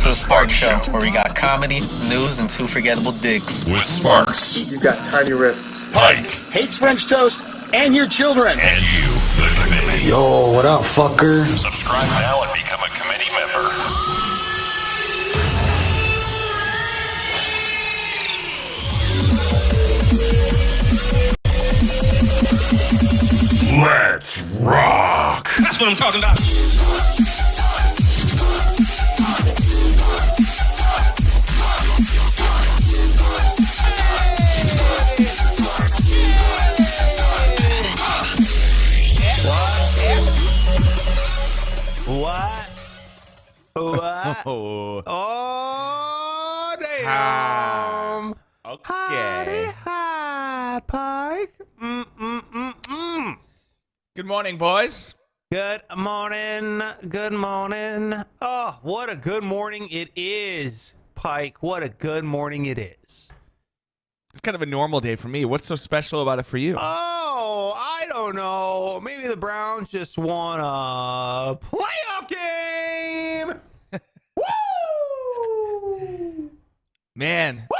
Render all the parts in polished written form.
to the Spark Show, where we got comedy, news, and two forgettable digs. With Sparks. You've got tiny wrists. Pike. Hates French toast and your children. And you, the committee. Yo, what up, fucker? Subscribe now and become a committee member. Let's rock. That's what I'm talking about. What? Oh, damn. Okay. Hi, Pike. Good morning, boys. Good morning. Good morning. Oh, what a good morning it is, Pike. What a good morning it is. It's kind of a normal day for me. What's so special about it for you? Oh, I don't know. Maybe the Browns just won a playoff game. Woo! Man, Woo!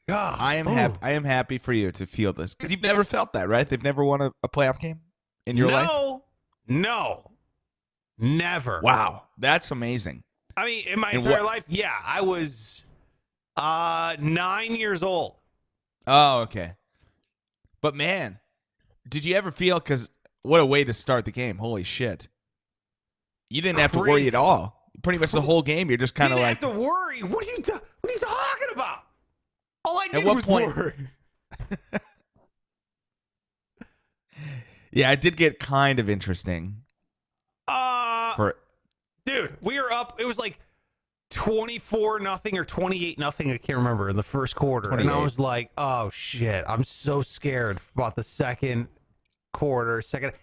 God. I am happy for you to feel this because you've never felt that, right? They've never won a playoff game in your life. No, never. Wow, that's amazing. I mean, in my entire life, yeah, I was 9 years old. Oh, okay. But man, did you ever feel? Because what a way to start the game! Holy shit! You didn't have to worry at all. Pretty much the whole game, you're just kind of like. Didn't have to worry. What are you talking about? All I did what was point- worry. Yeah, it did get kind of interesting. Dude, we were up. It was like 24-0 or 28-0. I can't remember in the first quarter, 28. and I was like, "Oh shit!" I'm so scared about the second quarter.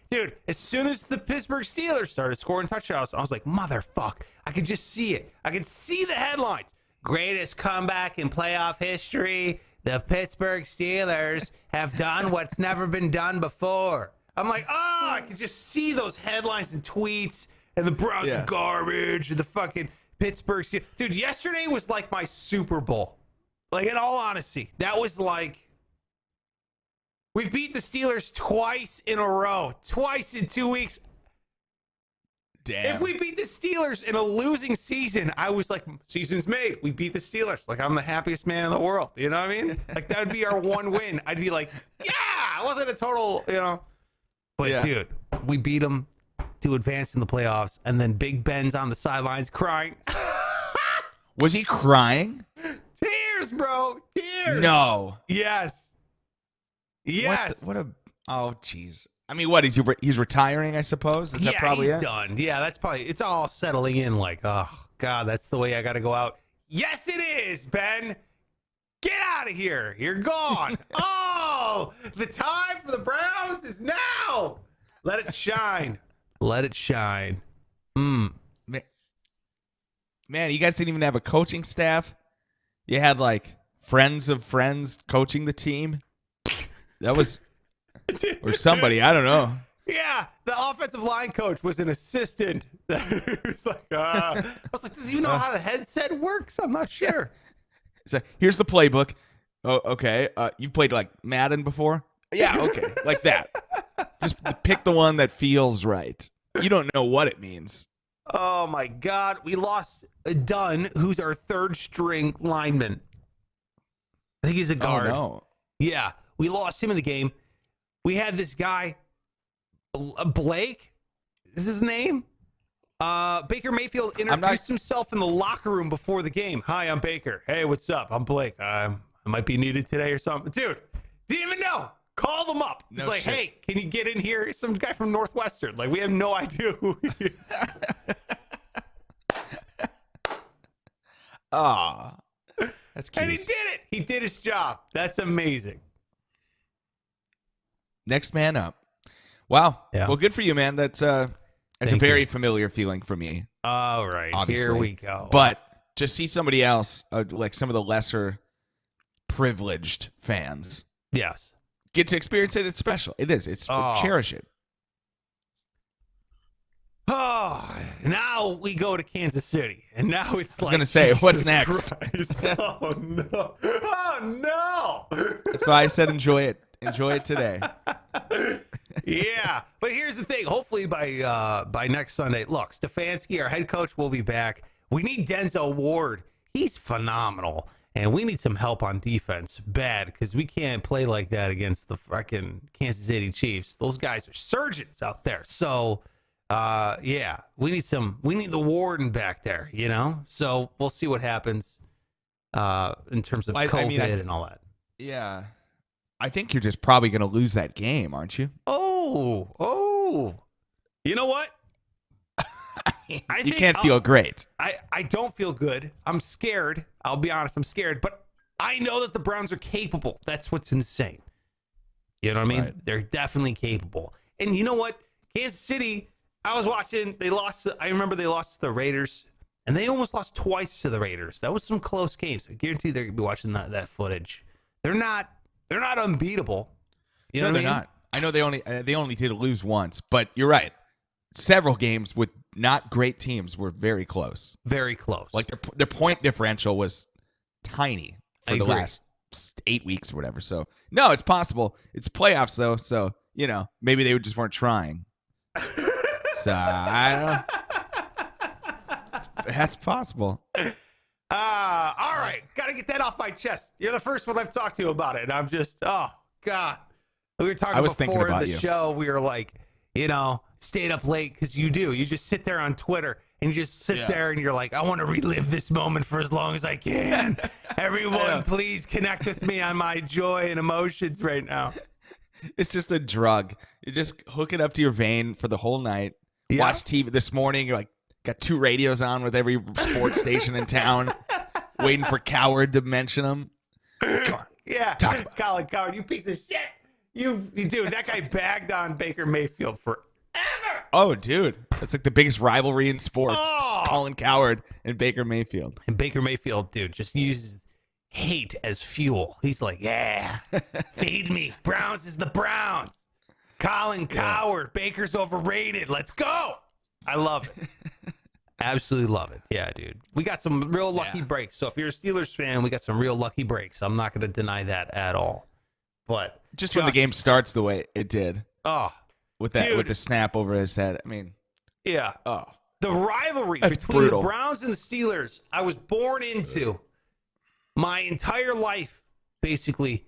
Dude, as soon as the Pittsburgh Steelers started scoring touchdowns, I was like, "Motherfuck!" I could just see it. I could see the headlines. Greatest comeback in playoff history. The Pittsburgh Steelers have done what's never been done before. I'm like, oh, I could just see those headlines and tweets, and the Browns are garbage, and the fucking Pittsburgh Steelers. Dude, yesterday was like my Super Bowl. Like, in all honesty, that was like, we've beat the Steelers twice in a row, twice in 2 weeks. Damn. If we beat the Steelers in a losing season, I was like, season's made. We beat the Steelers. Like, I'm the happiest man in the world. You know what I mean? Like, that would be our one win. I'd be like, yeah, it wasn't a total, you know. But, dude, we beat them to advance in the playoffs. And then Big Ben's on the sidelines crying. Was he crying? Tears, bro. Tears. No. Yes. Yes. Oh, jeez. I mean, what, he's retiring, I suppose? Is that probably he's it? done. Yeah, that's probably, it's all settling in like, oh, God, that's the way I got to go out. Yes, it is, Ben. Get out of here. You're gone. Oh, the time for the Browns is now. Let it shine. Let it shine. Man, you guys didn't even have a coaching staff? You had, like, friends of friends coaching the team? That was... Or somebody, I don't know. Yeah, the offensive line coach was an assistant. He was like, I was like, does he know how the headset works? I'm not sure. So here's the playbook. Oh, okay. You've played like Madden before? Yeah, okay. Like that. Just pick the one that feels right. You don't know what it means. Oh my God, we lost Dunn, who's our third string lineman. I think he's a guard. Oh, no. Yeah, we lost him in the game. We had this guy, Blake, is his name? Baker Mayfield introduced himself in the locker room before the game. Hi, I'm Baker. Hey, what's up? I'm Blake. I might be needed today or something. Dude, didn't even know. Call them up. It's like, shit. Hey, can you get in here? Some guy from Northwestern. Like, we have no idea who he is. Aw, that's cute. And he did it. He did his job. That's amazing. Next man up. Wow. Yeah. Well, good for you, man. That's a very familiar feeling for me. All right. Obviously. Here we go. But just see somebody else, like some of the lesser privileged fans. Yes. Get to experience it. It's special. It is. Cherish it. Oh, now we go to Kansas City, and now it's I was gonna say, what's next? Oh no! Oh no! That's why I said enjoy it. Enjoy it today. Yeah, but here's the thing. Hopefully by next Sunday, look, Stefanski, our head coach, will be back. We need Denzel Ward. He's phenomenal, and we need some help on defense, bad, because we can't play like that against the fucking Kansas City Chiefs. Those guys are surgeons out there. So, yeah, we need the Warden back there, you know. So we'll see what happens in terms of COVID and all that. Yeah. I think you're just probably going to lose that game, aren't you? Oh. You know what? You can't feel great. I don't feel good. I'm scared. I'll be honest. I'm scared. But I know that the Browns are capable. That's what's insane. You know what I mean? Right. They're definitely capable. And you know what? Kansas City, I was watching. I remember they lost to the Raiders. And they almost lost twice to the Raiders. That was some close games. I guarantee they're going to be watching that footage. They're not unbeatable. You know what I mean? They're not. I know they only did lose once, but you're right. Several games with not great teams were very close. Very close. Like their point differential was tiny for the last 8 weeks or whatever. So no, it's possible. It's playoffs though, so you know maybe they just weren't trying. So I don't know. That's possible. All right. Got to get that off my chest. You're the first one I've talked to about it. And I'm just, oh, God. We were talking before the show. We were like, you know, stayed up late because you do. You just sit there on Twitter and you just sit there and you're like, I want to relive this moment for as long as I can. Everyone, please connect with me on my joy and emotions right now. It's just a drug. You just hook it up to your vein for the whole night. Yeah. Watch TV this morning. You're like, got 2 radios on with every sports station in town, waiting for Coward to mention them. Come on. Yeah. Talk about Colin Coward, you piece of shit. Dude, that guy bagged on Baker Mayfield forever. Oh, dude. That's like the biggest rivalry in sports. Oh. It's Colin Coward and Baker Mayfield. And Baker Mayfield, dude, just uses hate as fuel. He's like, yeah, feed me. Browns is the Browns. Colin Coward, Baker's overrated. Let's go. I love it. Absolutely love it. Yeah, dude. We got some real lucky breaks. So if you're a Steelers fan, we got some real lucky breaks. I'm not going to deny that at all. But just when the game starts the way it did. Oh, with the snap over his head. I mean, yeah. Oh, the rivalry that's between brutal. the Browns and the Steelers, I was born into my entire life. Basically,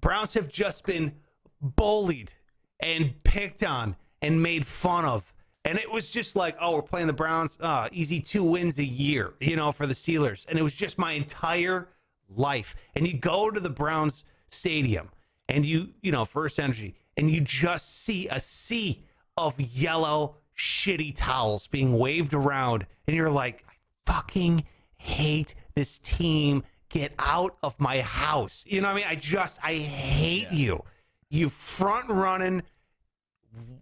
Browns have just been bullied and picked on and made fun of. And it was just like, oh, we're playing the Browns. Easy 2 wins a year, you know, for the Steelers. And it was just my entire life. And you go to the Browns stadium and you know, First Energy, and you just see a sea of yellow, shitty towels being waved around. And you're like, I fucking hate this team. Get out of my house. You know what I mean? I hate you. You front running,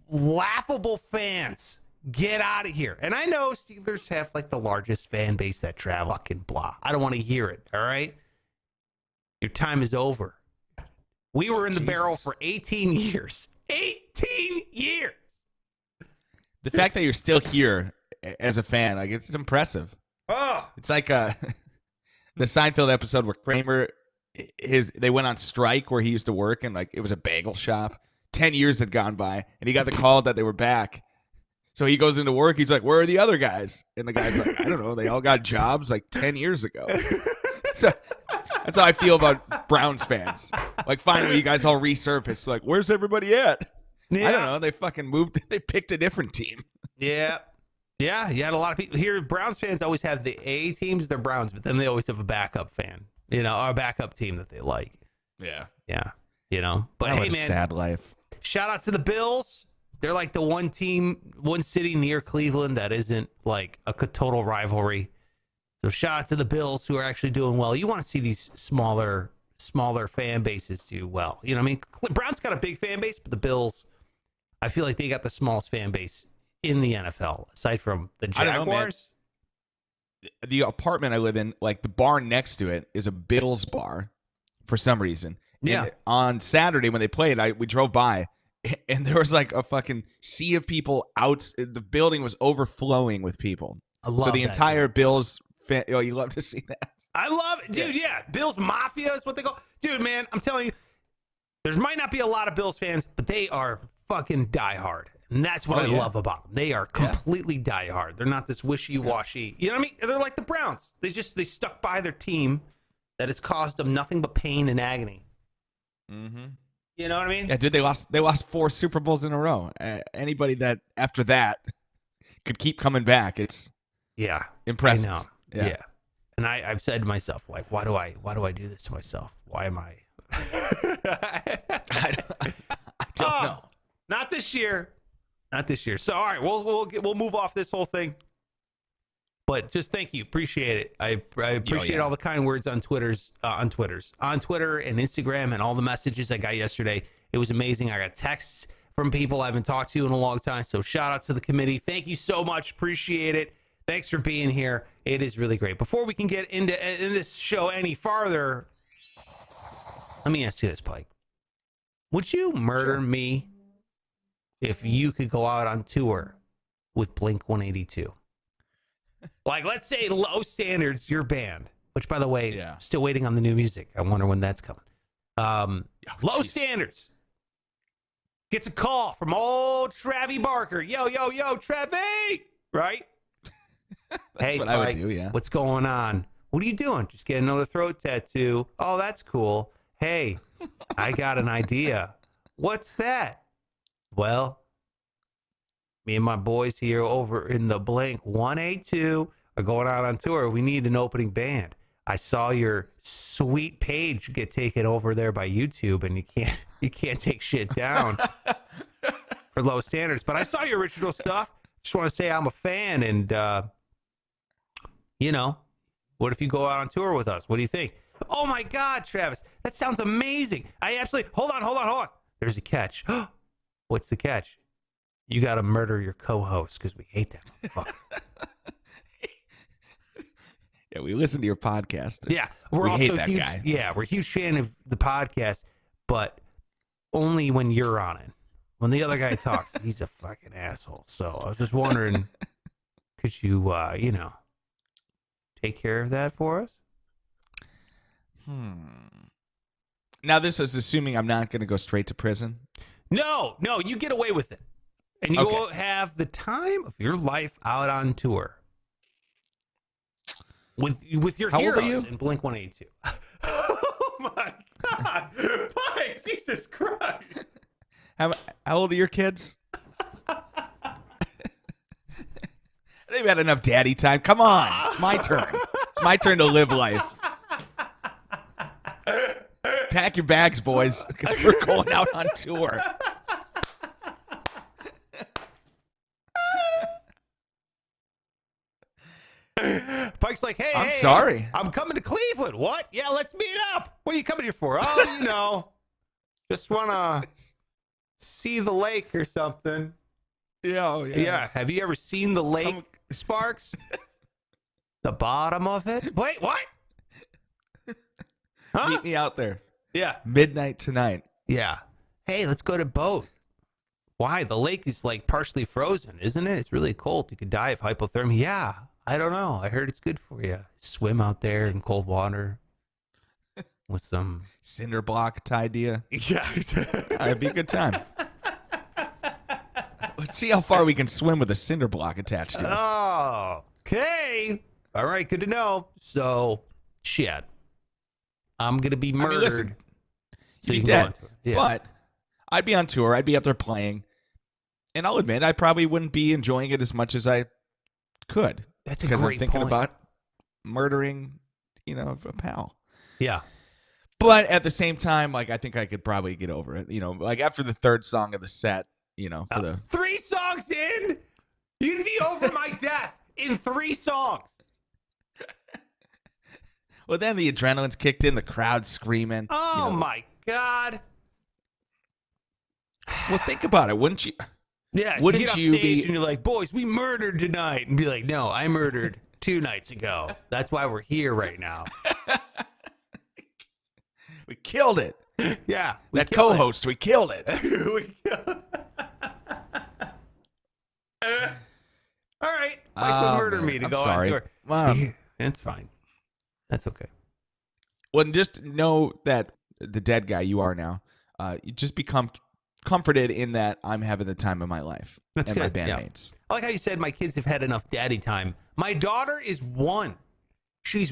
laughable fans. Get out of here. And I know Steelers have like the largest fan base that travel. Fucking blah. I don't want to hear it. All right. Your time is over. We were in the barrel for 18 years. 18 years. The fact that you're still here as a fan, like it's impressive. Oh, it's like the Seinfeld episode where Kramer, they went on strike where he used to work, and like it was a bagel shop. 10 years had gone by, and he got the call that they were back. So he goes into work. He's like, "Where are the other guys?" And the guy's like, "I don't know. They all got jobs like 10 years ago." So that's how I feel about Browns fans. Like, finally, you guys all resurfaced. Like, where's everybody at? yeah. I don't know. They fucking moved. They picked a different team. Yeah. Yeah. You had a lot of people here. Browns fans always have the A teams, they're Browns, but then they always have a backup fan, you know, or a backup team that they like. Yeah. Yeah. You know, but What hey, a man, sad life. shout out to the Bills. They're like the one city near Cleveland that isn't like a total rivalry. So shout out to the Bills who are actually doing well. You want to see these smaller fan bases do well. You know what I mean? Browns got a big fan base, but the Bills, I feel like they got the smallest fan base in the NFL, aside from the Jaguars. The apartment I live in, like the bar next to it, is a Bills bar for some reason. Yeah. And on Saturday when they played, we drove by, and there was like a fucking sea of people out. The building was overflowing with people. I love So the that, entire dude. Bills fan, you love to see that. I love it, dude. Yeah, Bills Mafia is what they call. Dude, man, I'm telling you, there might not be a lot of Bills fans, but they are fucking diehard, and that's what I love about them. They are completely diehard. They're not this wishy-washy. You know what I mean? They're like the Browns. They stuck by their team that has caused them nothing but pain and agony. Mm-hmm. You know what I mean? Yeah, dude, they lost 4 Super Bowls in a row. Anybody that after that could keep coming back, it's impressive. I know. Yeah. And I've said to myself, like, why do I do this to myself? Why am I? I don't know. Not this year. Not this year. So all right, we'll move off this whole thing. But just thank you, appreciate it. I appreciate all the kind words on Twitter and Instagram and all the messages I got yesterday. It was amazing. I got texts from people I haven't talked to in a long time. So shout out to the committee. Thank you so much. Appreciate it. Thanks for being here. It is really great. Before we can get into this show any farther, let me ask you this, Pike. Would you murder me if you could go out on tour with Blink 182? Like, let's say Low Standards, your band, which, by the way, still waiting on the new music. I wonder when that's coming. Low Standards gets a call from old Travie Barker. Yo, Travie! Right? That's what Pike, I would do, yeah. What's going on? What are you doing? Just get another throat tattoo. Oh, that's cool. Hey, I got an idea. What's that? Well, me and my boys here over in the Blink 182 are going out on tour. We need an opening band. I saw your sweet page get taken over there by YouTube, and you can't take shit down for Low Standards. But I saw your original stuff. Just want to say I'm a fan, and what if you go out on tour with us? What do you think? Oh my God, Travis, that sounds amazing. I absolutely hold on. There's a catch. What's the catch? You got to murder your co-host because we hate that motherfucker. Yeah, we listen to your podcast. Yeah, we also hate that guy. Yeah, we're a huge fan of the podcast, but only when you're on it. When the other guy talks, he's a fucking asshole. So I was just wondering, could you, take care of that for us? Now, this is assuming I'm not going to go straight to prison. No, you get away with it. And you will have the time of your life out on tour. With your heroes in Blink 182. Oh my God. Mike, Jesus Christ. How old are your kids? They've had enough daddy time. Come on. It's my turn. It's my turn to live life. Pack your bags, boys, because we're going out on tour. Pike's like, hey, sorry. I'm coming to Cleveland. What? Yeah, let's meet up. What are you coming here for? Oh, just want to see the lake or something. Yeah. Have you ever seen the lake, Sparks? The bottom of it? Wait, what? Huh? Meet me out there. Yeah. Midnight tonight. Yeah. Hey, let's go to boat. Why? The lake is like partially frozen, isn't it? It's really cold. You could die of hypothermia. Yeah. I don't know. I heard it's good for you. Swim out there in cold water with some cinder block idea. Yeah. It'd be a good time. Let's see how far we can swim with a cinder block attached to us. Oh, okay. All right. Good to know. So, shit. I'm going to be murdered. Listen, so you'd you be can dead. go on tour. Yeah. But I'd be on tour. I'd be up there playing. And I'll admit, I probably wouldn't be enjoying it as much as I could. That's a because great I'm thinking point. about murdering, a pal. Yeah. But at the same time, like, I think I could probably get over it. Like after the third song of the set, for the 3 songs in, you'd be over my death in 3 songs. Well, then the adrenaline's kicked in, the crowd's screaming. Oh my God. Well, think about it, wouldn't you? Yeah, Wouldn't you get off you stage be? and you're like, boys, we murdered tonight, and be like, no, I murdered 2 nights ago. That's why we're here right now. We killed it. Yeah. That co-host, we killed it. All right. Mike would murder me to I'm go sorry. on tour. It's fine. That's okay. Well, just know that the dead guy you are now, you just become comforted in that I'm having the time of my life. That's and good. my bandmates. Yeah. I like how you said my kids have had enough daddy time. My daughter is 1. She's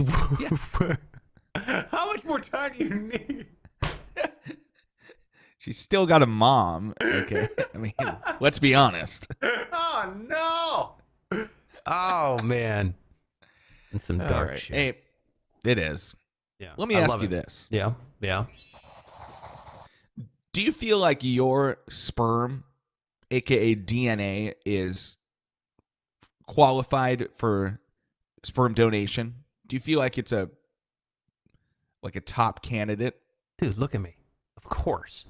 How much more time do you need? She's still got a mom. Okay. I mean, let's be honest. Oh no. Oh man. It's some dark All right. shit. Hey, it is. Yeah. Let me I ask love you it. this. Yeah. Yeah. Do you feel like your sperm, aka DNA, is qualified for sperm donation? Do you feel like it's a top candidate? Dude, look at me. Of course.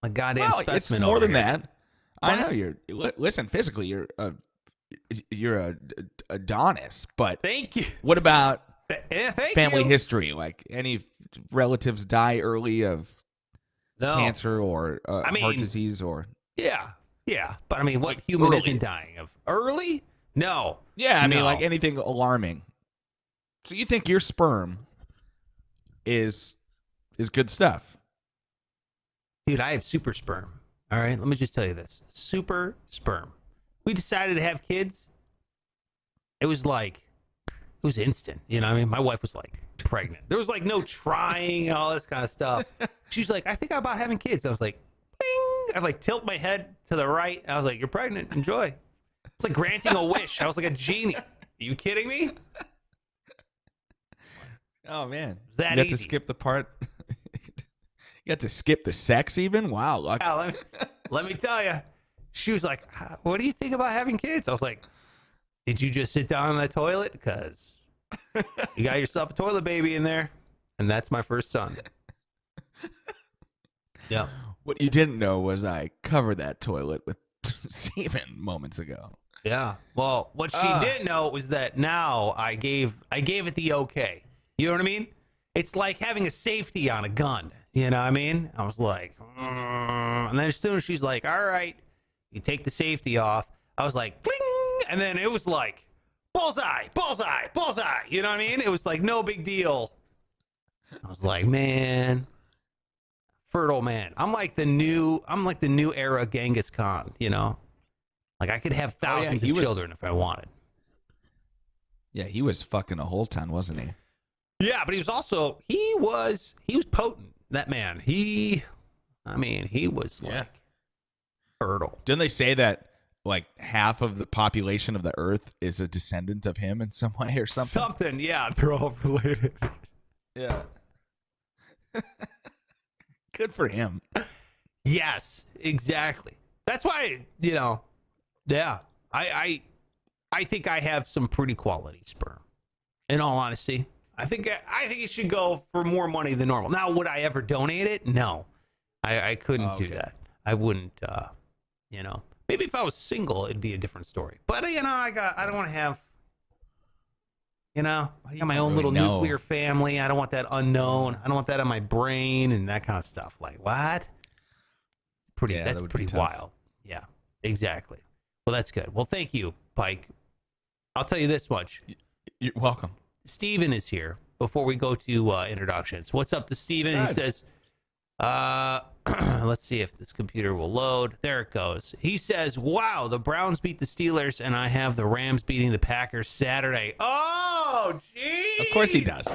My goddamn Well, specimen. it's more over than here. that. I What? know listen, physically you're a Adonis, but Thank you. what about Thank family you. history? Like any relatives die early of No. cancer or I mean, heart disease or Yeah. Yeah. But I mean, what Like human early. isn't dying of? Early? No. I mean No. like anything alarming. So you think your sperm is good stuff? Dude, I have super sperm. All right, let me just tell you this. Super sperm. We decided to have kids. It was instant. You know what I mean? My wife was like pregnant. There was like no trying and all this kind of stuff. She was like, I think I'm about having kids. I was like, bing. I like tilt my head to the right. I was like, you're pregnant. Enjoy. It's like granting a wish. I was like a genie. Are you kidding me? Oh man, that you got to easy. skip the part. You got to skip the sex even. Wow, lucky. Yeah, let me tell you. She was like, what do you think about having kids? I was like, did you just sit down on the toilet? Because you got yourself a toilet baby in there. And that's my first son. Yeah. What you didn't know was I covered that toilet with semen moments ago. Yeah. Well, what she didn't know was that now I gave it the okay. You know what I mean? It's like having a safety on a gun. You know what I mean? I was like, and then as soon as she's like, all right, you take the safety off, I was like, bling, and then it was like, bullseye, bullseye, bullseye. You know what I mean? It was like no big deal. I was like, man, fertile man. I'm like the new era Genghis Khan. You know, like I could have thousands of children if I wanted. Yeah, he was fucking a whole ton, wasn't he? Yeah, but he was potent. That man, he was like fertile. Didn't they say that like half of the population of the Earth is a descendant of him in some way or something? Something, yeah, they're all related. Yeah. Good for him. Yes, exactly. That's why, yeah, I think I have some pretty quality sperm. In all honesty, I think it should go for more money than normal. Now, would I ever donate it? No, I couldn't do that. I wouldn't. Maybe if I was single, it'd be a different story. But I don't want to have. I got my own little nuclear family. I don't want that unknown. I don't want that on my brain and that kind of stuff. Like what? That's pretty wild. Yeah, exactly. Well, that's good. Well, thank you, Pike. I'll tell you this much. You're welcome. Steven is here before we go to introductions. What's up to Steven? He says, let's see if this computer will load. There it goes. He says, wow, the Browns beat the Steelers, and I have the Rams beating the Packers Saturday. Oh, geez. Of course he does.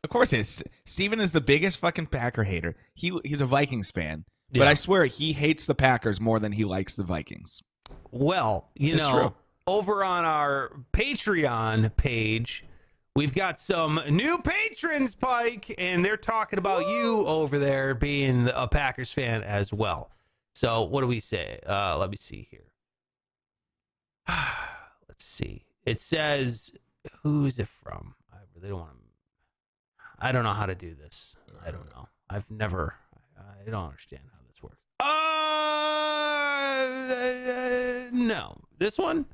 Of course he is. Steven is the biggest fucking Packer hater. He's a Vikings fan. Yeah. But I swear he hates the Packers more than he likes the Vikings. Well, True. over on our Patreon page, we've got some new patrons, Pike, and they're talking about you over there being a Packers fan as well. So what do we say? Let me see here. Let's see. It says, who's it from? I really don't want to. I don't know how to do this. I don't know. I don't understand how this works. No. This one?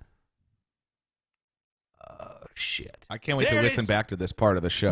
Shit. I can't wait There to it listen is. back to this part of the show.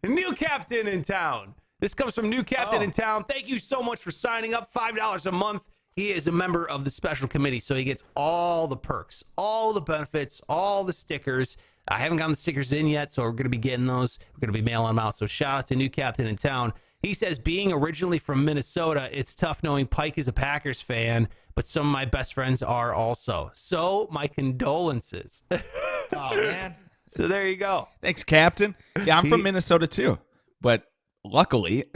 New captain in town. This comes from New Captain in Town. Thank you so much for signing up. $5 a month. He is a member of the special committee, so he gets all the perks, all the benefits, all the stickers. I haven't gotten the stickers in yet, so we're going to be getting those. We're going to be mailing them out. So shout out to New Captain in Town. He says, being originally from Minnesota, it's tough knowing Pike is a Packers fan, but some of my best friends are also. So my condolences. Oh, man. So there you go. Thanks, Captain. Yeah, I'm from Minnesota, too. But luckily,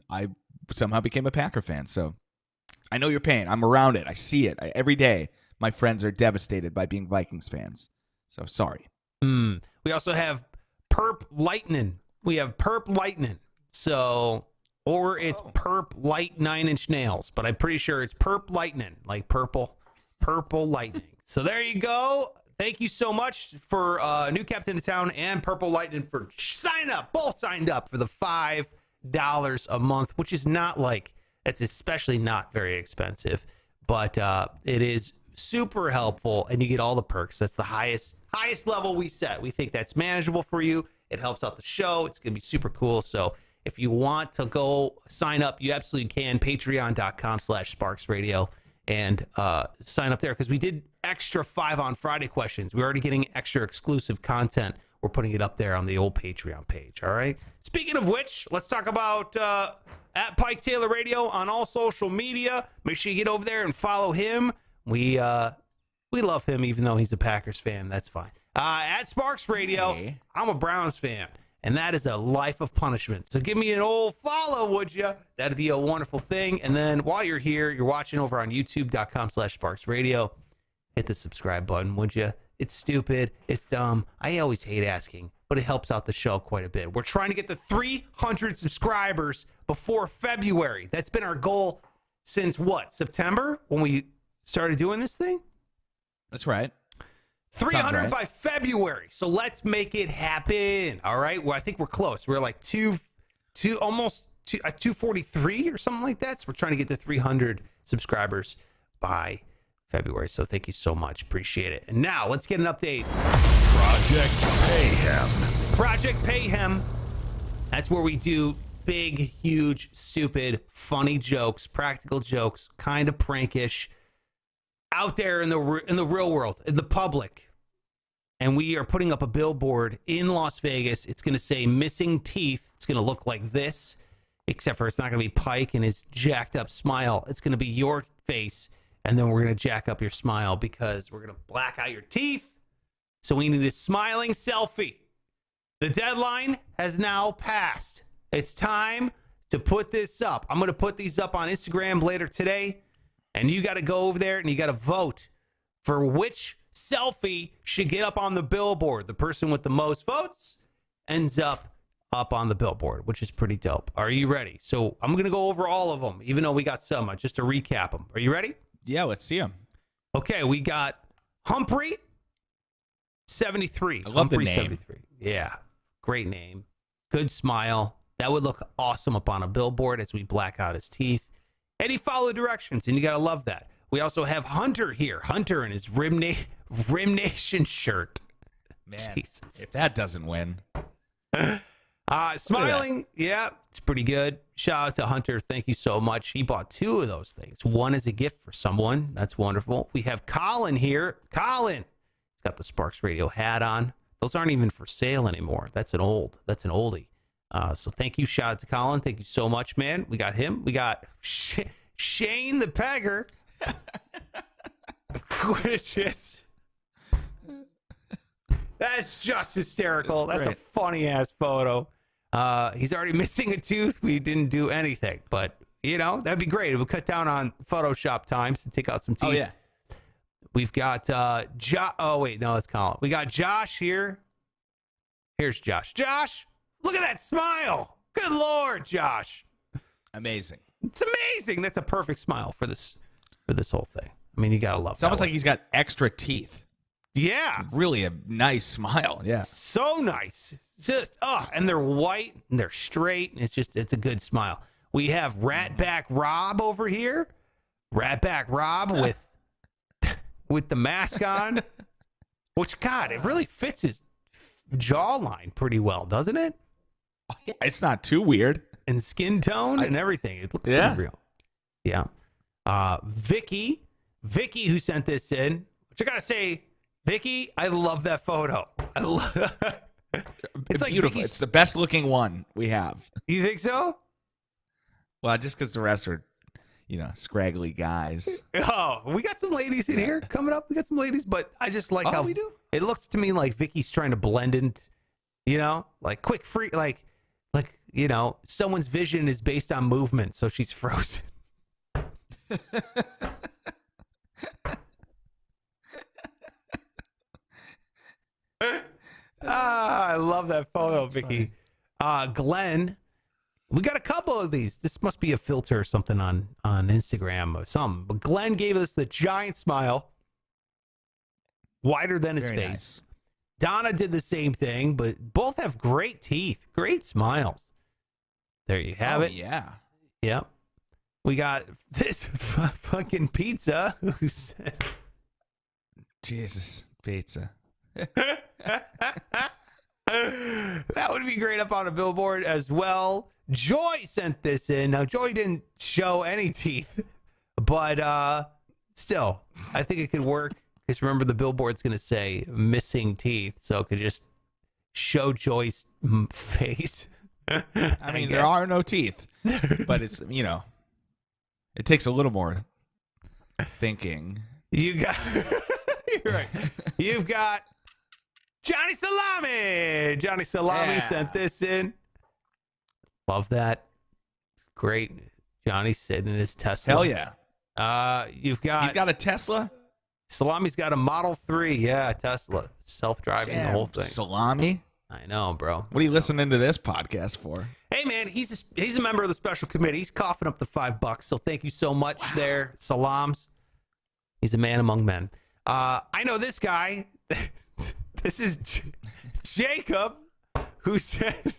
I somehow became a Packer fan, so I know your pain. I'm around it. I see it. Every day, my friends are devastated by being Vikings fans. So sorry. We also have Perp Lightning. We have Perp Lightning. So, or it's Perp Light 9-inch nails, but I'm pretty sure it's Perp Lightning, like purple lightning. So there you go. Thank you so much for New Captain of Town and Purple Lightning for signing up. Both signed up for the $5 a month, which is not like, it's especially not very expensive, but it is super helpful, and you get all the perks. That's the highest level we set. We think that's manageable for you. It helps out the show. It's going to be super cool. So if you want to go sign up, you absolutely can. Patreon.com/SparksRadio and sign up there, because we did extra 5 on Friday questions. We're already getting extra exclusive content. We're putting it up there on the old Patreon page. All right. Speaking of which, let's talk about at Pike Taylor Radio on all social media. Make sure you get over there and follow him. We love him, even though he's a Packers fan. That's fine. At Sparks Radio, Hey. I'm a Browns fan, and that is a life of punishment. So give me an old follow, would you? That'd be a wonderful thing. And then while you're here, you're watching over on youtube.com/Sparks Radio. Hit the subscribe button, would you? It's stupid. It's dumb. I always hate asking, but it helps out the show quite a bit. We're trying to get to 300 subscribers before February. That's been our goal since what? September, when we started doing this thing? That's right. 300 right. by February. So let's make it happen. All right. Well, I think we're close. We're like almost 243 or something like that. So we're trying to get to 300 subscribers by February. So thank you so much. Appreciate it. And now let's get an update. Project Mayhem. Project Payhem. That's where we do big, huge, stupid, funny jokes, practical jokes, kind of prankish, out there in the real world, in the public. And we are putting up a billboard in Las Vegas. It's going to say missing teeth. It's going to look like this, except for it's not going to be Pike and his jacked up smile. It's going to be your face, and then we're going to jack up your smile because we're going to black out your teeth. So we need a smiling selfie. The deadline has now passed. It's time to put this up. I'm going to put these up on Instagram later today. And you got to go over there and you got to vote for which selfie should get up on the billboard. The person with the most votes ends up on the billboard, which is pretty dope. Are you ready? So I'm going to go over all of them, even though we got some, just to recap them. Are you ready? Yeah, let's see him. Okay, we got Humphrey 73. I love the Humphrey name. 73. Yeah, great name. Good smile. That would look awesome up on a billboard as we black out his teeth. And he followed directions, and you got to love that. We also have Hunter here. Hunter in his Rim Nation shirt. Man, Jesus. if that doesn't win. Smiling. Yeah, it's pretty good. Shout out to Hunter. Thank you so much. He bought 2 of those things. One is a gift for someone. That's wonderful. We have Colin here. Colin. He's got the Sparks Radio hat on. Those aren't even for sale anymore. That's an oldie. So thank you. Shout out to Colin. Thank you so much, man. We got him. We got Shane the Pegger. Which is... That's just hysterical. That's a funny ass photo. He's already missing a tooth. We didn't do anything, but that'd be great. It would cut down on Photoshop times to take out some teeth. Oh, yeah. We've got Josh. Oh, wait, no, that's Colin. We got Josh here. Here's Josh. Josh, look at that smile. Good Lord, Josh. Amazing. It's amazing. That's a perfect smile for this whole thing. I mean, you got to love it. It's almost like he's got extra teeth. Yeah. Really a nice smile. Yeah. So nice. Just, and they're white and they're straight. And it's a good smile. We have Ratback Rob over here. Ratback Rob with the mask on. Which, God, it really fits his jawline pretty well, doesn't it? It's not too weird. And skin tone and everything. It looks pretty real. Yeah. Vicky, who sent this in, which I gotta say, Vicky, I love that photo. It's like beautiful. Vicky's, It's the best looking one we have. you think so? Well, just because the rest are, scraggly guys. Oh, we got some ladies in here coming up. We got some ladies, but I just like how we do. It looks to me like Vicky's trying to blend in, like quick free, like someone's vision is based on movement, so she's frozen. I love that photo, Vicky. Glenn, we got a couple of these. This must be a filter or something on Instagram or something. But Glenn gave us the giant smile, wider than his Very face. nice. Donna did the same thing, but both have great teeth, great smiles. There you have it. Yeah. Yep. We got this fucking pizza. Who said? Jesus, pizza. That would be great up on a billboard as well. Joy sent this in. Now, Joy didn't show any teeth, but still, I think it could work. Because remember, the billboard's going to say missing teeth, so it could just show Joy's face. I mean, there are no teeth, but it's, it takes a little more thinking. You got, you're right. You've got Johnny Salami. Johnny Salami sent this in. Love that. Great. Johnny sitting in his Tesla. Hell yeah. You've got. He's got a Tesla? Salami's got a Model 3. Yeah, Tesla. Self-driving, the whole thing. Salami? I know, bro. What are you listening to this podcast for? Hey, man, he's a member of the special committee. He's coughing up the $5, so thank you so much there, Salams. He's a man among men. I know this guy. This is Jacob, who said...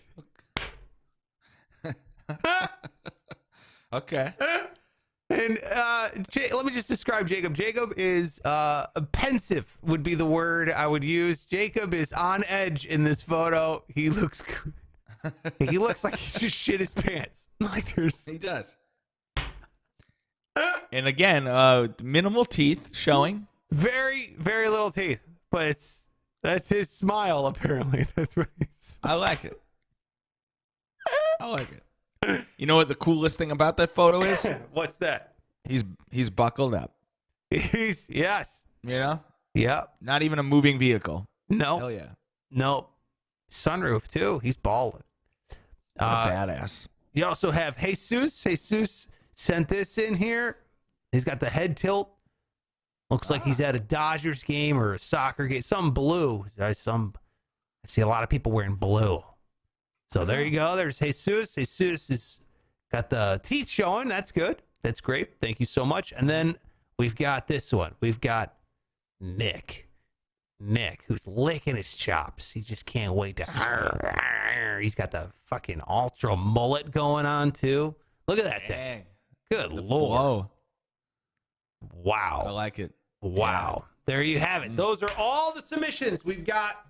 Okay. And let me just describe Jacob. Jacob is pensive would be the word I would use. Jacob is on edge in this photo. He looks like he just shit his pants. Like He does. And again, minimal teeth showing. Very, very little teeth. But that's his smile, apparently. That's what he's... I like it. I like it. You know what the coolest thing about that photo is? What's that? He's buckled up. Yes. Yep. Not even a moving vehicle. No. Hell yeah. No. Sunroof too. He's balling. What a badass. You also have Jesus. Jesus sent this in here. He's got the head tilt. Looks like he's at a Dodgers game or a soccer game. Some blue. I see a lot of people wearing blue. So there you go. There's Jesus. Jesus has got the teeth showing. That's good. That's great. Thank you so much. And then we've got this one. We've got Nick. Nick, who's licking his chops. He just can't wait to... He's got the fucking ultra mullet going on, too. Look at that thing. Good Lord. Whoa. Wow. I like it. Wow. There you have it. Those are all the submissions we've got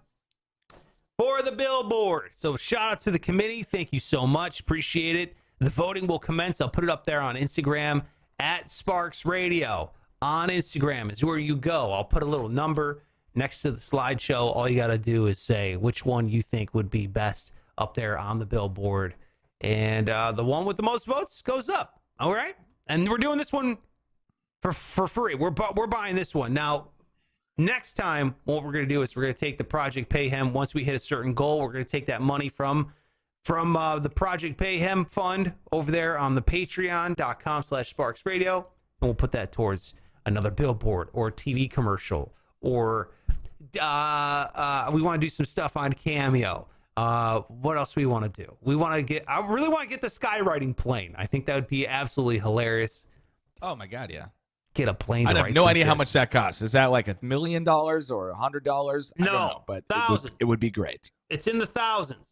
for the billboard. So shout out to the committee. Thank you so much. Appreciate it. The voting will commence. I'll put it up there on Instagram at Sparks Radio. On Instagram is where you go. I'll put a little number next to the slideshow. All you got to do is say which one you think would be best up there on the billboard. And the one with the most votes goes up. All right? And we're doing this one for free. We're buying this one. Now, next time, what we're going to do is we're going to take the Project Payhem. Once we hit a certain goal, we're going to take that money from the Project Payhem fund over there on the patreon.com/sparksradio. And we'll put that towards another billboard or a TV commercial. Or we want to do some stuff on Cameo. What else do we want to do? I really want to get the skywriting plane. I think that would be absolutely hilarious. Oh, my God, yeah. Get a plane. I have no idea how much that costs. Is that like $1 million or $100? I don't know, but it would be great. It's in the thousands.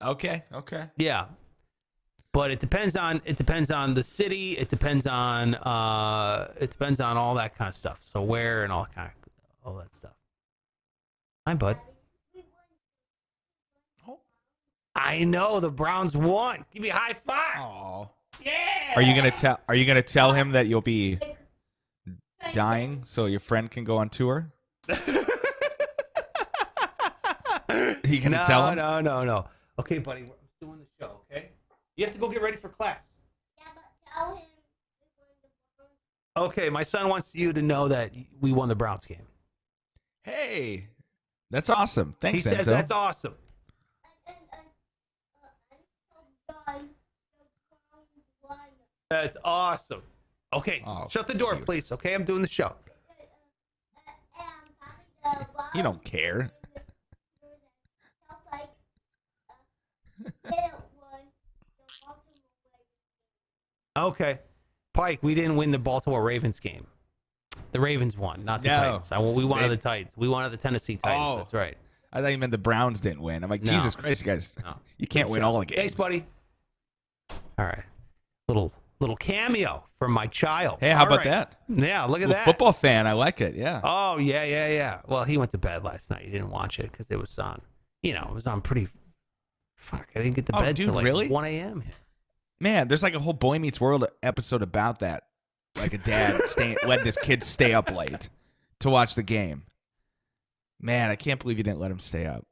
Okay. Yeah. But it depends on the city. It depends on all that kind of stuff. So where and all that stuff. Hi, bud. I know the Browns won. Give me a high five. Oh. Yeah. Are you gonna tell him that you'll be dying so your friend can go on tour? You gonna tell him? No. Okay, buddy, we're doing the show. Okay, you have to go get ready for class. Yeah, but tell him. Okay, my son wants you to know that we won the Browns game. Hey, that's awesome. Thanks, He says Enzo. that's awesome. That's awesome. Okay, Oh, shut the door, cute. please. Okay, I'm doing the show. You don't care. Okay, Pike, we didn't win the Baltimore Ravens game. The Ravens won, not the No. Titans. We wanted the Titans. We wanted the Tennessee Titans. Oh. That's right. I thought you meant the Browns didn't win. I'm like, No. Jesus Christ, guys. No. You can't win all the games. Thanks, buddy. All right, little cameo from my child. Hey, how All about right. that? Yeah, look at Little that. football fan. I like it. Yeah. Oh yeah. Well, he went to bed last night. He didn't watch it because it was on. It was on pretty. Fuck, I didn't get to Oh, bed dude, till like really? 1 a.m. Man, there's like a whole Boy Meets World episode about that. Like a dad letting his kids stay up late to watch the game. Man, I can't believe you didn't let him stay up.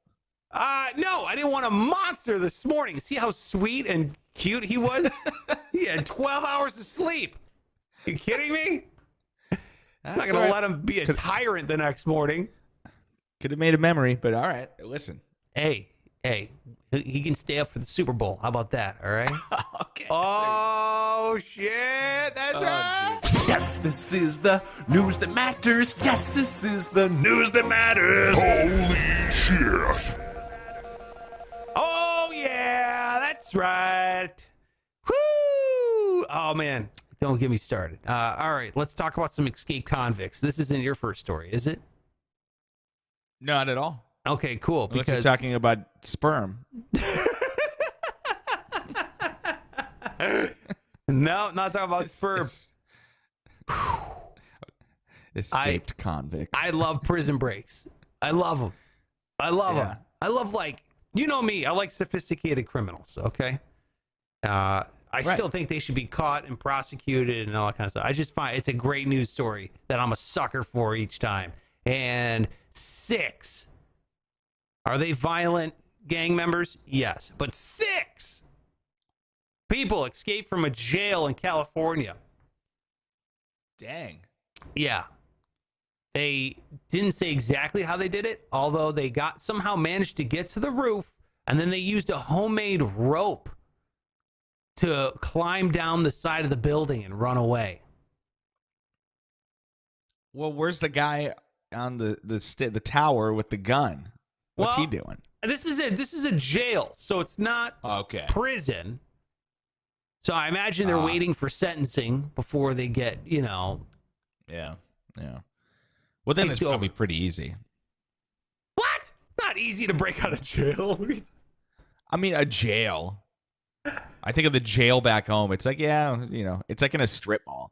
No, I didn't want a monster this morning. See how sweet and cute he was? He had 12 hours of sleep. You kidding me? I'm not going to let him be a tyrant the next morning. Could have made a memory, but all right. Listen. Hey, he can stay up for the Super Bowl. How about that? All right? Okay. Oh, shit. That's right. Yes, this is the news that matters. Yes, this is the news that matters. Holy shit. Oh, yeah. That's right. Woo. Oh, man. Don't get me started. All right. Let's talk about some escaped convicts. This isn't your first story, is it? Not at all. Okay, cool. Unless Because you're talking about sperm. No, not talking about sperm. Escaped convicts. I love prison breaks. I love them. I love Yeah. them. I love, like, you know me. I like sophisticated criminals, okay? I still think they should be caught and prosecuted and all that kind of stuff. I just find it's a great news story that I'm a sucker for each time. And 6. Are they violent gang members? Yes. But 6 people escaped from a jail in California. Dang. Yeah. They didn't say exactly how they did it, although they somehow managed to get to the roof, and then they used a homemade rope to climb down the side of the building and run away. Well, where's the guy on the tower with the gun? What's he doing? This is a jail, so it's not Okay. prison. So I imagine they're waiting for sentencing before they get, Yeah. Well, then it's Take over. probably pretty easy. What? It's not easy to break out of jail. I mean, a jail. I think of the jail back home. It's like, it's like in a strip mall,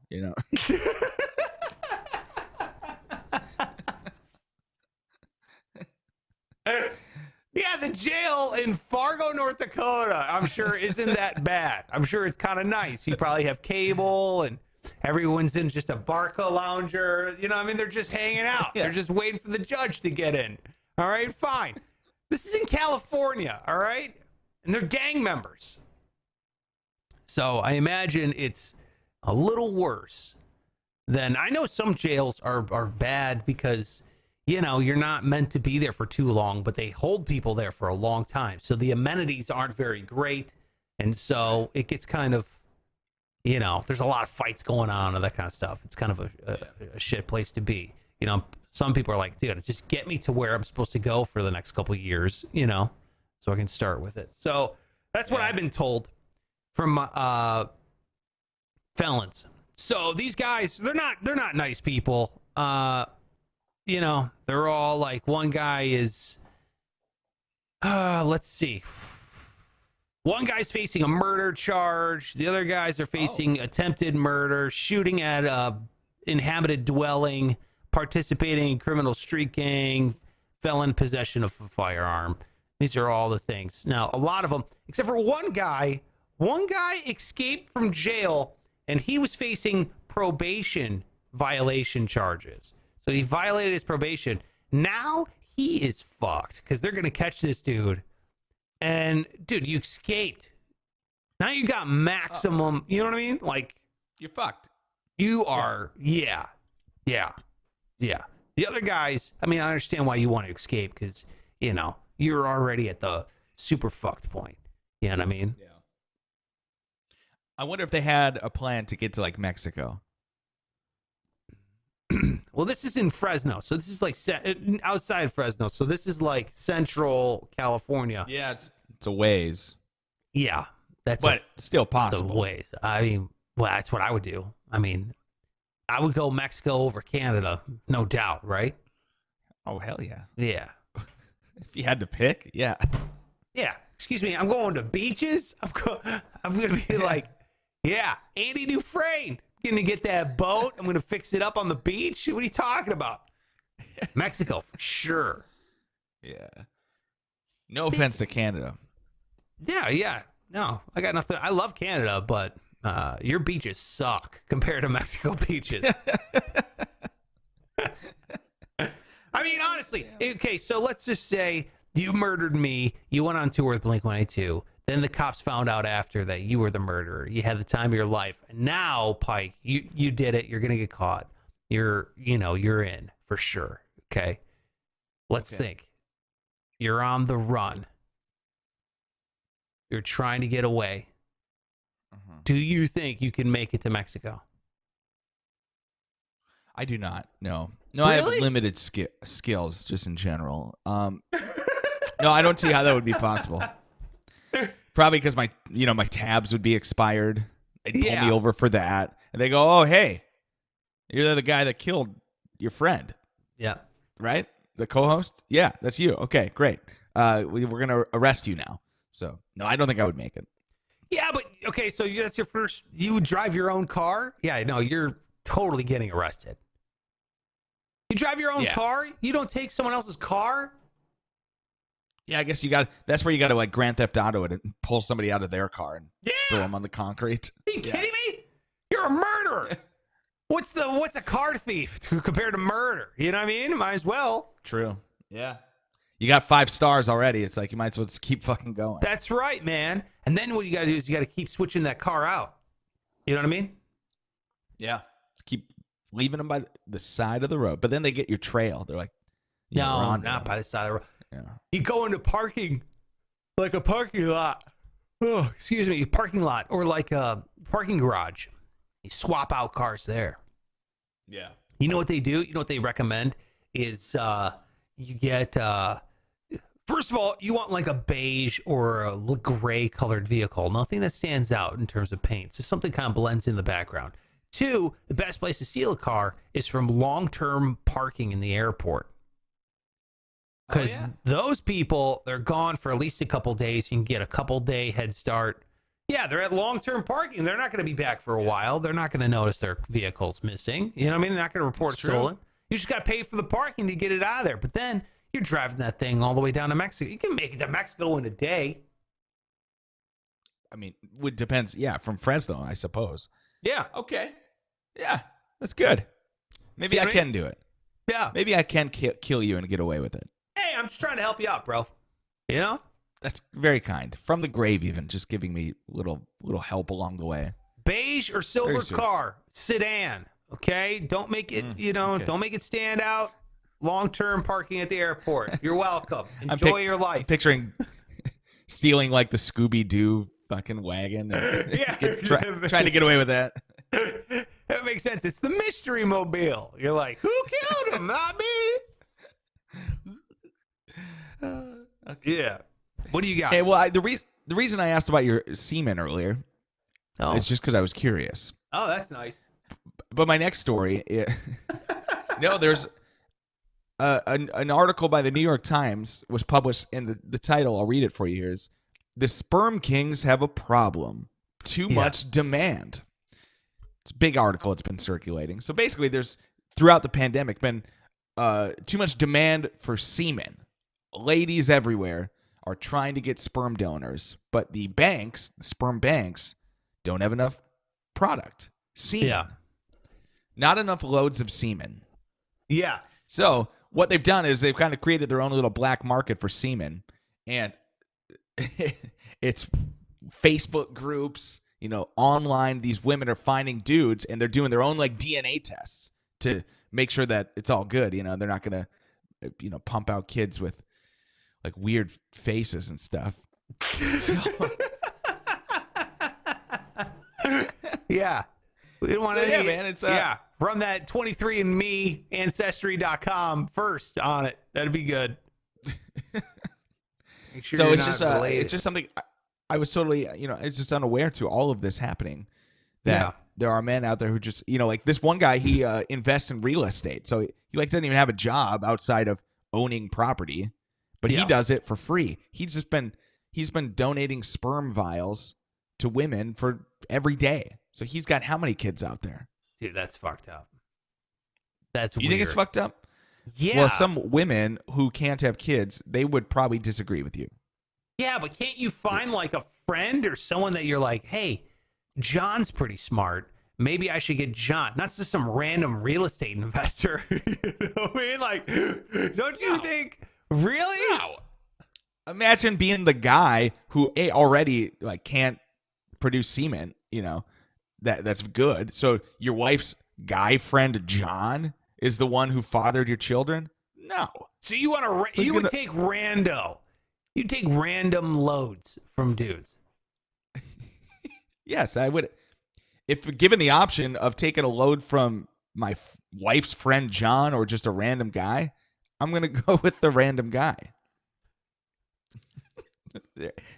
Yeah, the jail in Fargo, North Dakota, I'm sure isn't that bad. I'm sure it's kind of nice. You probably have cable and everyone's in just a Barca lounger. They're just hanging out. Yeah. They're just waiting for the judge to get in. All right, fine. This is in California, all right? And they're gang members. So I imagine it's a little worse than, I know some jails are bad because you're not meant to be there for too long, but they hold people there for a long time. So the amenities aren't very great. And so it gets kind of, there's a lot of fights going on and that kind of stuff. It's kind of a shit place to be. Some people are like, dude, just get me to where I'm supposed to go for the next couple of years, so I can start with it. So that's what I've been told from felons. So these guys, they're not nice people. They're all like, one guy is, let's see. One guy's facing a murder charge. The other guys are facing attempted murder, shooting at a inhabited dwelling, participating in criminal street gang, felon possession of a firearm. These are all the things. Now, a lot of them, except for one guy escaped from jail, and he was facing probation violation charges. So he violated his probation. Now he is fucked because they're going to catch this dude. And, dude, you escaped. Now you got maximum, you know what I mean? Like, you're fucked. You are, yeah. The other guys, I mean, I understand why you want to escape because, you know, you're already at the super fucked point. You know what I mean? Yeah. I wonder if they had a plan to get to, like, Mexico. Well, this is in Fresno, so this is like outside Fresno, so this is like Central California. Yeah, it's a ways. Yeah, but still it's a possible. ways. I mean, well, that's what I would do. I mean, I would go Mexico over Canada, no doubt, right? Oh, hell yeah. Yeah. If you had to pick, yeah. Yeah. Excuse me, I'm going to beaches. I'm going to be like, yeah, Andy Dufresne. Going to get that boat. I'm going to fix it up on the beach. What are you talking about? Mexico, for sure. Yeah. No offense to Canada. Yeah. No, I got nothing. I love Canada, but your beaches suck compared to Mexico beaches. I mean, honestly, okay, so let's just say you murdered me. You went on tour with Blink-182. Then the cops found out after that you were the murderer. You had the time of your life. Now, Pike, you did it. You're going to get caught. You're in for sure. Okay. Let's think. You're on the run. You're trying to get away. Do you think you can make it to Mexico? I do not. No, really? I have limited skills just in general. No, I don't see how that would be possible. Probably because my tabs would be expired. They'd pull me over for that, and they go, "Oh, hey, you're the guy that killed your friend." Yeah, right. The co-host. Yeah, that's you. Okay, great. We're gonna arrest you now. So no, I don't think I would make it. Yeah, but okay. So that's your first. You would drive your own car? Yeah, no, you're totally getting arrested. You drive your own car? You don't take someone else's car? Yeah, I guess that's where you got to like Grand Theft Auto it and pull somebody out of their car and throw them on the concrete. Are you kidding me? You're a murderer. What's a car thief compared to murder? You know what I mean? Might as well. True. Yeah. You got 5 stars already. It's like you might as well just keep fucking going. That's right, man. And then what you got to do is you got to keep switching that car out. You know what I mean? Yeah. Keep leaving them by the side of the road. But then they get your trail. They're like, no, not by the side of the road. Yeah. You go into parking, like a parking lot. Oh, excuse me, parking lot or like a parking garage. You swap out cars there. Yeah. You know what they do? You know what they recommend is you get first of all, you want like a beige or a gray colored vehicle. Nothing that stands out in terms of paint. So something kind of blends in the background. 2, the best place to steal a car is from long-term parking in the airport. Because those people, they're gone for at least a couple days. You can get a couple-day head start. Yeah, they're at long-term parking. They're not going to be back for a while. They're not going to notice their vehicle's missing. You know what I mean? They're not going to report stolen. You just got to pay for the parking to get it out of there. But then you're driving that thing all the way down to Mexico. You can make it to Mexico in a day. I mean, it depends. Yeah, from Fresno, I suppose. Yeah. Okay. Yeah, that's good. Maybe I can do it. Yeah. Maybe I can kill you and get away with it. Hey, I'm just trying to help you out, bro. You know? That's very kind. From the grave, even, just giving me little help along the way. Beige or silver car, sedan. Okay? Don't make it, don't make it stand out. Long-term parking at the airport. You're welcome. Enjoy your life. I'm picturing stealing like the Scooby-Doo fucking wagon. And trying to get away with that. That makes sense. It's the mystery mobile. You're like, who killed him? Not me. Okay. Yeah. What do you got? Hey, well, the reason I asked about your semen earlier is just because I was curious. Oh, that's nice. But my next story, there's an article by the New York Times was published, and the title, I'll read it for you here, is "The Sperm Kings Have a Problem. Too much demand." It's a big article. It's been circulating. So basically, there's, throughout the pandemic, been too much demand for semen. Ladies everywhere are trying to get sperm donors, but the banks, the sperm banks, don't have enough product. Semen. Yeah. Not enough loads of semen. Yeah. So what they've done is they've kind of created their own little black market for semen. And it's Facebook groups, online. These women are finding dudes and they're doing their own like DNA tests to make sure that it's all good. They're not going to, pump out kids with like weird faces and stuff. So, yeah. We don't want so any, yeah, man. It's run that 23andMe Ancestry.com first on it. That'd be good. Make sure so you're it's not just related. it's just something I was totally it's just unaware to all of this happening. That there are men out there who just like this one guy, he invests in real estate, so he like doesn't even have a job outside of owning property, but he does it for free. He's been donating sperm vials to women for every day. So he's got how many kids out there? Dude, that's fucked up. That's You think it's fucked up? Yeah. Well, some women who can't have kids, they would probably disagree with you. Yeah, but can't you find like a friend or someone that you're like, hey, John's pretty smart. Maybe I should get John. Not just some random real estate investor. You know what I mean? Like, don't you think? Really? No. Imagine being the guy who already like can't produce semen. That's good. So your wife's guy friend John is the one who fathered your children? No. So you want to? You would take rando. You take random loads from dudes. Yes, I would. If given the option of taking a load from my wife's friend John or just a random guy, I'm going to go with the random guy.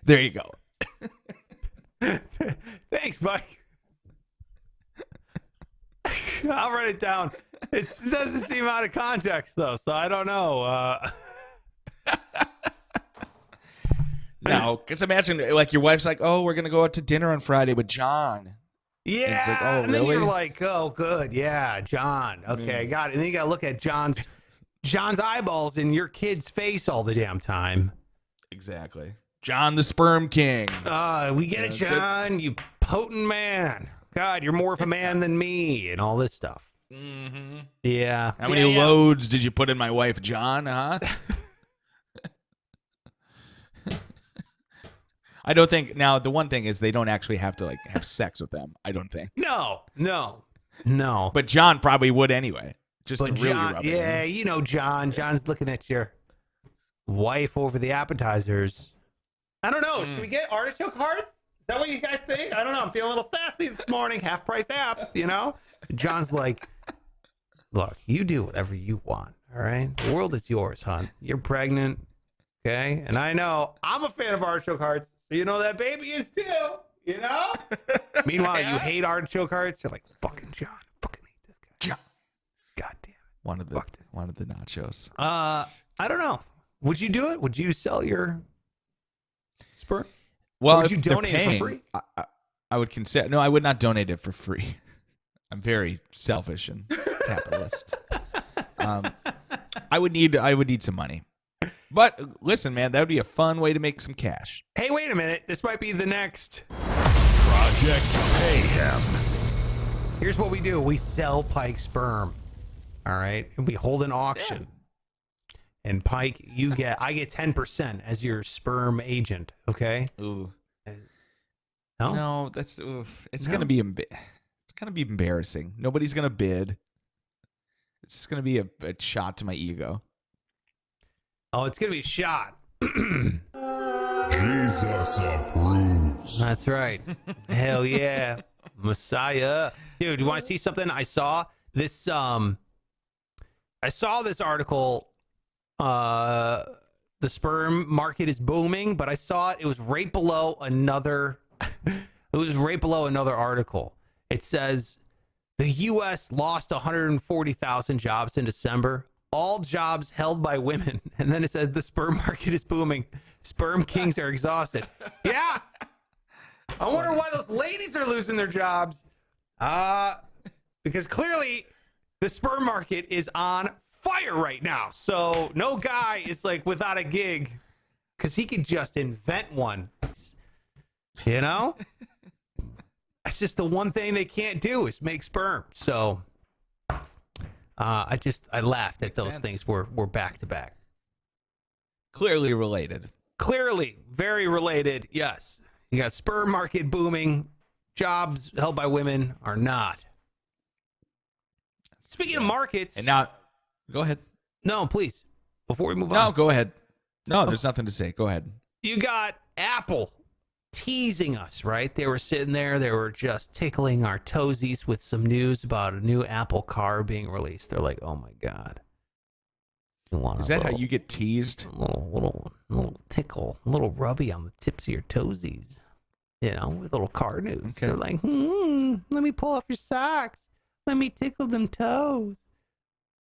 There you go. Thanks, Mike. I'll write it down. It doesn't seem out of context, though, so I don't know. No, because imagine, like, your wife's like, oh, we're going to go out to dinner on Friday with John. Yeah, and it's like, oh, and then really? you're like, oh, good, yeah, John. Okay, got it. And then you got to look at John's eyeballs in your kid's face all the damn time. Exactly. John the Sperm King. We get it, John, you potent man. God, you're more of a man than me, and all this stuff. Mm-hmm. Yeah. How many loads did you put in my wife, John, huh? I don't think, now, the one thing is they don't actually have to, like, have sex with them, I don't think. No. But John probably would anyway. Just But to really John, rub it yeah, in. you know John. John's looking at your wife over the appetizers. I don't know. Should we get artichoke hearts? Is that what you guys think? I don't know. I'm feeling a little sassy this morning. Half price app, John's like, look, you do whatever you want, all right? The world is yours, hon. You're pregnant, okay? And I know I'm a fan of artichoke hearts, so you know that baby is too, Meanwhile, you hate artichoke hearts. You're like, fucking John. Fucking hate this guy. John. God damn it. One of the nachos. I don't know. Would you do it? Would you sell your sperm? Well, would you if they're donate it paying, for free? I would consider. No, I would not donate it for free. I'm very selfish and capitalist. I would need some money. But listen, man, that would be a fun way to make some cash. Hey, wait a minute. This might be the next. Project Mayhem. Here's what we do. We sell Pike sperm. All right. And we hold an auction. And Pike, I get 10% as your sperm agent. Okay. Ooh. No? No, it's gonna be embarrassing. Nobody's gonna bid. It's just gonna be a shot to my ego. Oh, it's going to be a shot. Jesus approves. That's right. Hell yeah. Messiah. Dude, you want to see something? I saw this article. The sperm market is booming, but I saw it was right below another article. It says the US lost 140,000 jobs in December. All jobs held by women. And then it says the sperm market is booming. Sperm kings are exhausted. Yeah. I wonder why those ladies are losing their jobs. Because clearly the sperm market is on fire right now. So no guy is like without a gig. because he could just invent one. You know? That's just the one thing they can't do is make sperm. So I laughed at those things were back to back. Clearly related. Clearly, very related, yes. You got sperm market booming. Jobs held by women are not. Speaking of markets. And now, go ahead. No, please. Before we move on. No, go ahead. No, there's nothing to say. Go ahead. You got Apple teasing us, right? They were sitting there. They were just tickling our toesies with some news about a new Apple car being released. They're like, oh, my God. Is that how you get teased? A little tickle, a little rubby on the tips of your toesies, you know, with little car news. Okay. They're like, let me pull off your socks. Let me tickle them toes.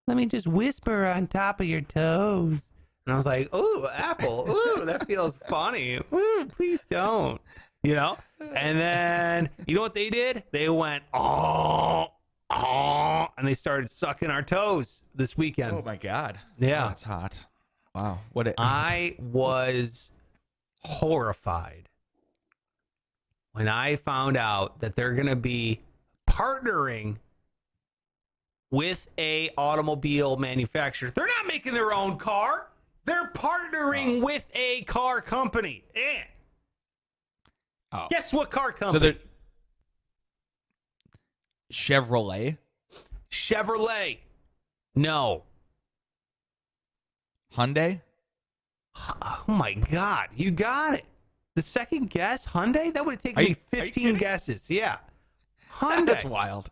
Let me just whisper on top of your toes. And I was like, ooh, Apple, ooh, that feels funny. Ooh, please don't, you know? And then, you know what they did? They went, oh, and they started sucking our toes this weekend. Oh my God. Yeah. Oh, that's hot. Wow. I was horrified when I found out that they're going to be partnering with a automobile manufacturer. They're not making their own car. They're partnering with a car company. Oh. Guess what car company? So Chevrolet? Chevrolet. No. Hyundai? Oh my God. You got it. The second guess, Hyundai? That would have taken me 15 guesses. Yeah. Hyundai. That's wild.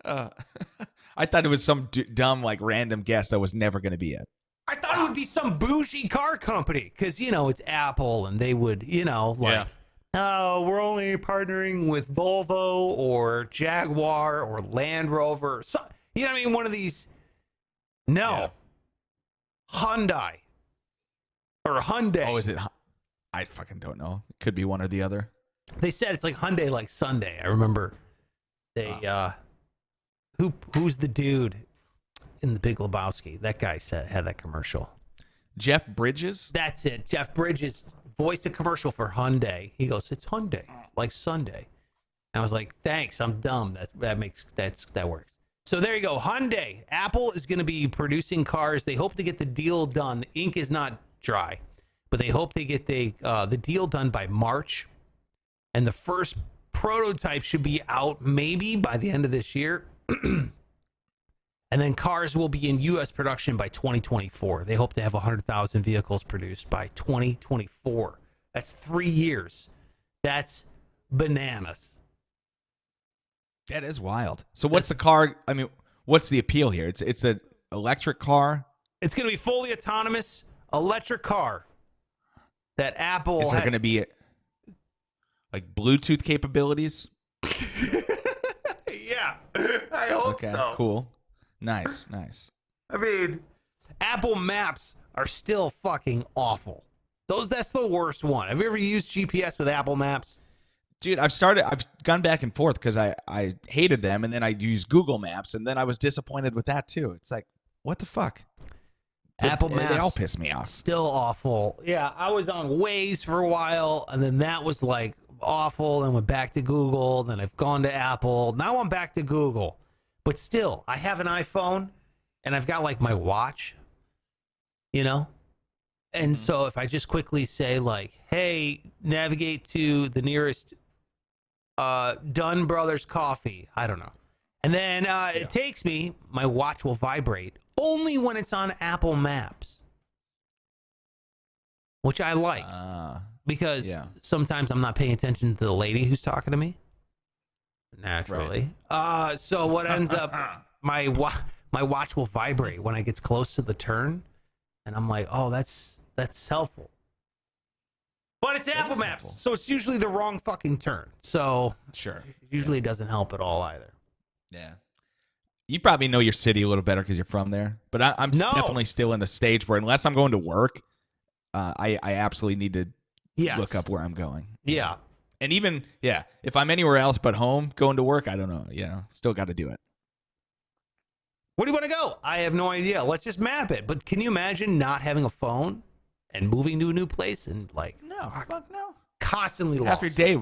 I thought it was some dumb, like, random guess that was never going to be it. I thought it would be some bougie car company because, you know, it's Apple and they would, you know, like, oh, we're only partnering with Volvo or Jaguar or Land Rover. So, you know what I mean? One of these. No. Yeah. Hyundai. Or Hyundai. Oh, is it? I fucking don't know. It could be one or the other. They said it's like Hyundai like Sunday. I remember they, who's the dude in The Big Lebowski? That guy had that commercial. Jeff Bridges? That's it. Jeff Bridges voiced a commercial for Hyundai. He goes, it's Hyundai, like Sunday. And I was like, thanks, I'm dumb. That works. So there you go. Hyundai. Apple is going to be producing cars. They hope to get the deal done. The ink is not dry, but they hope they get the deal done by March. And the first prototype should be out maybe by the end of this year. And then cars will be in U.S. production by 2024. They hope to have 100,000 vehicles produced by 2024. That's 3 years. That's bananas. That is wild. So what's the car? I mean, what's the appeal here? It's an electric car. It's going to be fully autonomous electric car that Apple. Is there going to be like Bluetooth capabilities? Yeah, I hope so. Okay, cool. Nice. I mean, Apple Maps are still fucking awful. That's the worst one. Have you ever used GPS with Apple Maps? Dude, I've gone back and forth because I hated them, and then I used Google Maps, and then I was disappointed with that too. It's like, what the fuck? Apple Maps, they all piss me off. Still awful. Yeah, I was on Waze for a while, and then that was like awful, then went back to Google, then I've gone to Apple. Now I'm back to Google. But still, I have an iPhone, and I've got like my watch, you know? And so if I just quickly say like, hey, navigate to the nearest Dunn Brothers Coffee, I don't know. And then it takes me, my watch will vibrate only when it's on Apple Maps, which I like because sometimes I'm not paying attention to the lady who's talking to me. Naturally. Right. So what ends up, my watch will vibrate when it gets close to the turn, and I'm like, oh, that's helpful. But it's Apple Maps, helpful. So it's usually the wrong fucking turn. So sure, it usually doesn't help at all either. Yeah. You probably know your city a little better because you're from there, but I'm definitely still in a stage where unless I'm going to work, I absolutely need to look up where I'm going. Yeah. And even, if I'm anywhere else but home going to work, I don't know. Still got to do it. Where do you want to go? I have no idea. Let's just map it. But can you imagine not having a phone and moving to a new place and like No, fuck no. constantly lost. Half your day,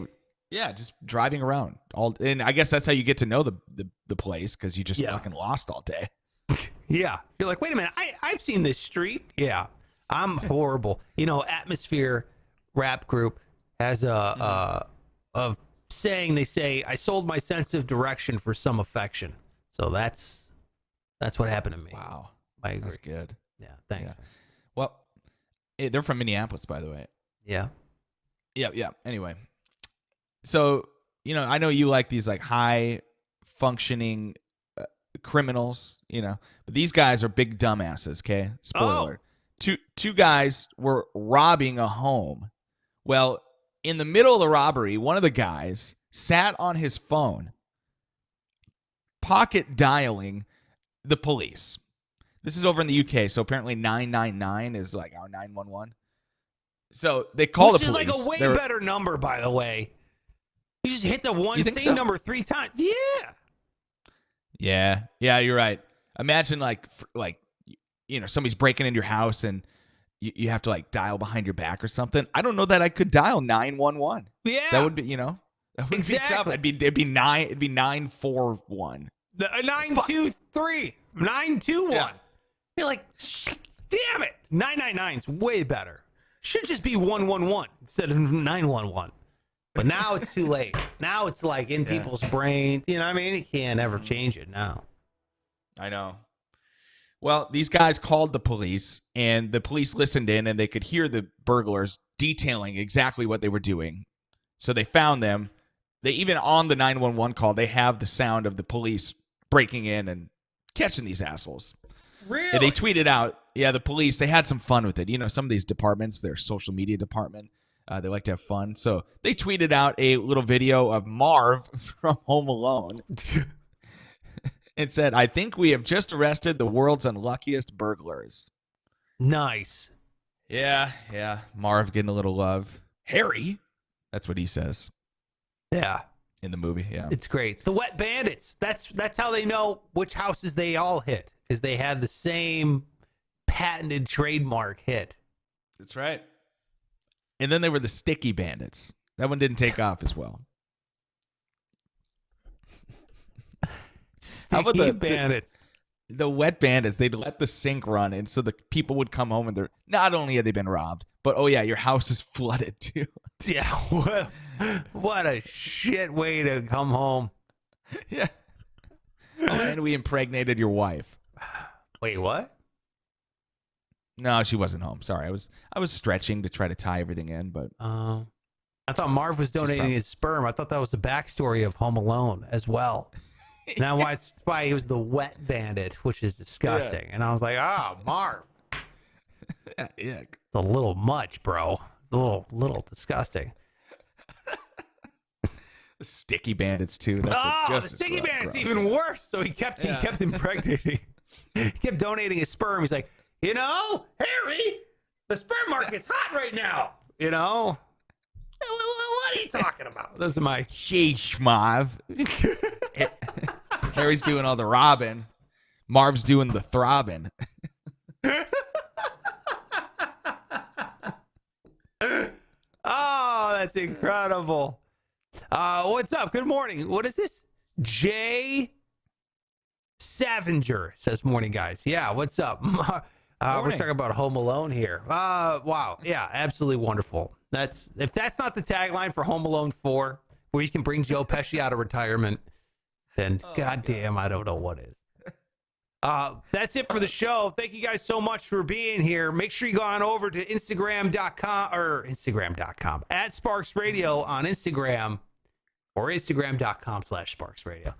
yeah, just driving around all. And I guess that's how you get to know the place because you just fucking lost all day. Yeah, you're like, wait a minute, I've seen this street. Yeah, I'm horrible. You know, Atmosphere rap group has a saying. They say, "I sold my sense of direction for some affection." So that's what happened to me. Wow, I agree. that's good. Yeah, thanks. Yeah. Well, they're from Minneapolis, by the way. Yeah. Yeah. Anyway, so I know you like these like high functioning criminals, but these guys are big dumbasses. Okay, spoiler. Two guys were robbing a home. Well, in the middle of the robbery, one of the guys sat on his phone, pocket dialing the police. This is over in the UK, so apparently 999 is like our 911. So they call the police. Which is like a way better number, by the way. You just hit the same number 3 times. Yeah. Yeah, you're right. Imagine like somebody's breaking into your house and you have to like dial behind your back or something. I don't know that I could dial 911. Yeah. That would be, that would be tough. It'd be 941. 923. 921. Yeah. You're like, damn it. 999's way better. Should just be 111 instead of 911. But now it's too late. Now it's like in people's brain. You know what I mean? You can't ever change it now. I know. Well, these guys called the police, and the police listened in, and they could hear the burglars detailing exactly what they were doing. So they found them. They even on the 911 call, they have the sound of the police breaking in and catching these assholes. Really? And they tweeted out, the police, they had some fun with it. Some of these departments, their social media department, they like to have fun. So they tweeted out a little video of Marv from Home Alone. It said, "I think we have just arrested the world's unluckiest burglars." Nice. Yeah. Marv getting a little love. Harry, that's what he says. Yeah. In the movie, yeah. It's great. The Wet Bandits. That's how they know which houses they all hit, because they had the same patented trademark hit. That's right. And then they were the Sticky Bandits. That one didn't take off as well. Sticky Bandits. The Wet Bandits, they'd let the sink run, and so the people would come home and they're not only had they been robbed, but your house is flooded too. Yeah, what a shit way to come home. Yeah. Oh, and we impregnated your wife. Wait, what? No, she wasn't home. Sorry, I was stretching to try to tie everything in, but I thought Marv was donating his sperm. I thought that was the backstory of Home Alone as well. Now that's why he was the Wet Bandit, which is disgusting. And I was like, Marv. Yeah. It's a little much, bro. A little disgusting. The Sticky Bandits too. That's the Sticky Bandits even worse. So he kept impregnating. He kept donating his sperm. He's like, Harry, the sperm market's hot right now. What are you talking about? Those are my sheesh, Marv. Harry's doing all the robbing. Marv's doing the throbbing. Oh, that's incredible. What's up? Good morning. What is this? Jay Savinger says, morning, guys. Yeah, what's up? We're talking about Home Alone here. Wow. Yeah, absolutely wonderful. If that's not the tagline for Home Alone 4, where you can bring Joe Pesci out of retirement, then goddamn, I don't know what is. That's it for the show. Thank you guys so much for being here. Make sure you go on over to Instagram.com at Sparks Radio on Instagram, or Instagram.com/Sparks Radio.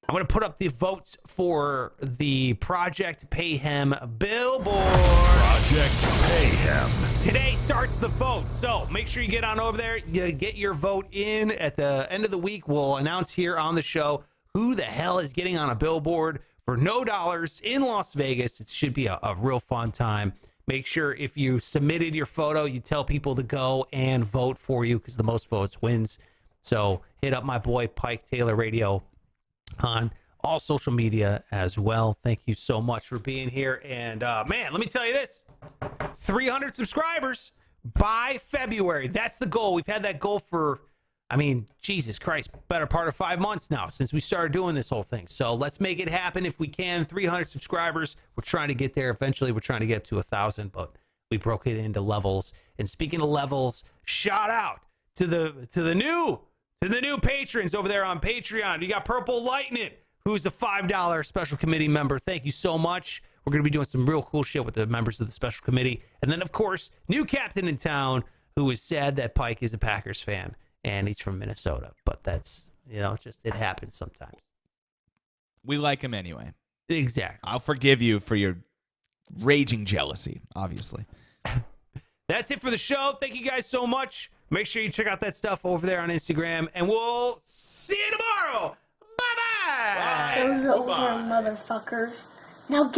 I'm going to put up the votes for the Project Payhem billboard. Project Payhem. Today starts the vote, so make sure you get on over there. You get your vote in. At the end of the week, we'll announce here on the show who the hell is getting on a billboard for no dollars in Las Vegas. It should be a real fun time. Make sure if you submitted your photo, you tell people to go and vote for you, because the most votes wins. So hit up my boy Pike Taylor Radio on all social media as well. Thank you so much for being here. And man, let me tell you this, 300 subscribers by February. That's the goal. We've had that goal for, I mean, Jesus Christ, better part of 5 months now since we started doing this whole thing. So let's make it happen if we can. 300 subscribers. We're trying to get there. Eventually, we're trying to get to 1,000, but we broke it into levels. And speaking of levels, shout out to the new patrons over there on Patreon. You got Purple Lightning, who's a $5 special committee member. Thank you so much. We're going to be doing some real cool shit with the members of the special committee. And then, of course, new captain in town, who is sad that Pike is a Packers fan. And he's from Minnesota, but that's, just it happens sometimes. We like him anyway. Exactly. I'll forgive you for your raging jealousy, obviously. That's it for the show. Thank you guys so much. Make sure you check out that stuff over there on Instagram, and we'll see you tomorrow. Bye-bye. Those over, motherfuckers. Now get